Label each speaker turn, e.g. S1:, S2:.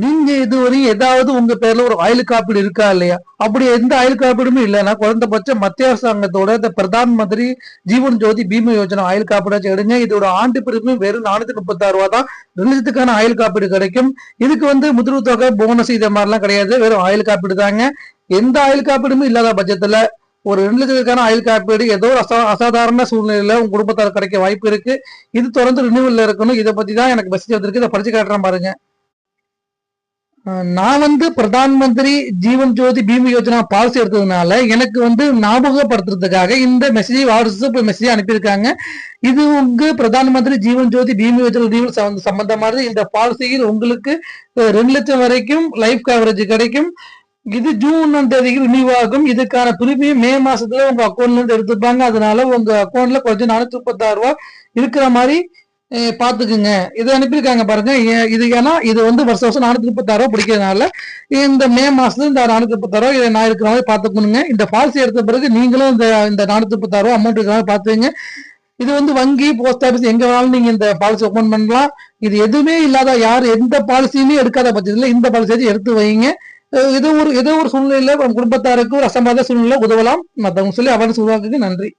S1: நீங்க இதுவரையும் ஏதாவது உங்க பேர்ல ஒரு ஆயுள் காப்பீடு இருக்கா இல்லையா? அப்படி எந்த ஆயுள் காப்பீடுமே இல்லைன்னா குறைந்தபட்சம் மத்திய அரசாங்கத்தோட இந்த பிரதான் மந்திரி ஜீவன் ஜோதி பீமா யோஜனா ஆயுள் காப்பீடாச்சும் எடுங்க. இதோட ஆண்டு பிரிமியம் வெறும் 436 தான். 2 லட்சத்துக்கான ஆயுள் காப்பீடு கிடைக்கும். இதுக்கு முதிர்வு தொகை போனஸ் இதை மாதிரிலாம் கிடையாது. வெறும் ஆயுள் காப்பீடு தாங்க. எந்த ஆயுள் காப்பீடுமே இல்லாத பட்சத்துல ஒரு 2 லட்சத்துக்கான ஆயுள் காப்பீடு ஏதோ ஒரு அசாதாரண சூழ்நிலையில உங்க குடும்பத்தார் கிடைக்க வாய்ப்பு இருக்கு. இது தொடர்ந்து ரினியூவல்ல இருக்கணும். இதை பத்தி தான் எனக்கு மெசேஜ் வந்திருக்கு. இதை படிச்சு காட்டுறேன் பாருங்க. நான் பிரதான் மந்திரி ஜீவன் ஜோதி பீமா யோஜனா பாலிசி எடுத்ததுனால எனக்கு ஞாபகப்படுத்துறதுக்காக இந்த மெசேஜ் வாட்ஸ்அப் மெசேஜ் அனுப்பியிருக்காங்க. இது உங்க பிரதான் மந்திரி ஜீவன் ஜோதி பீமா யோஜனா சம்பந்தமானது. இந்த பாலிசியில் உங்களுக்கு 2 லட்சம் வரைக்கும் லைஃப் கவரேஜ் கிடைக்கும். இது ஜூன் 1 ரினியூ ஆகும். இதுக்கான பிரீமியம் மே மாசத்துல உங்க அக்கௌண்ட்ல இருந்து எடுத்துப்பாங்க. அதனால உங்க அக்கௌண்ட்ல கொஞ்சம் 436 இருக்கிற மாதிரி பாத்துக்குங்க. இதை அனுப்பியிருக்காங்க பாருங்க. இது ஏன்னா இது வருஷம் வருஷம் 436 பிடிக்கிறதுனால இந்த மே மாசத்துல இந்த 436 இதை நான் இருக்கிற மாதிரி பாத்துக்கணுங்க. இந்த பாலிசி எடுத்த பிறகு நீங்களும் இந்த 436 அமௌண்ட் இருக்கிற மாதிரி பாத்துங்க. இது வங்கி போஸ்ட் ஆபீஸ் எங்க வேணாலும் நீங்க இந்த பாலிசி ஓபன் பண்ணலாம். இது எதுவுமே இல்லாத யார் எந்த பாலிசியுமே எடுக்காத பட்சத்துல இந்த பாலிசி எடுத்து வைங்க. ஏதோ ஒரு சூழ்நிலையில குடும்பத்தாருக்கு ஒரு அசம்பாத சூழ்நிலை உதவலாம். மற்றவங்க சொல்லி அவர்ஸ் உருவாக்குங்க. நன்றி.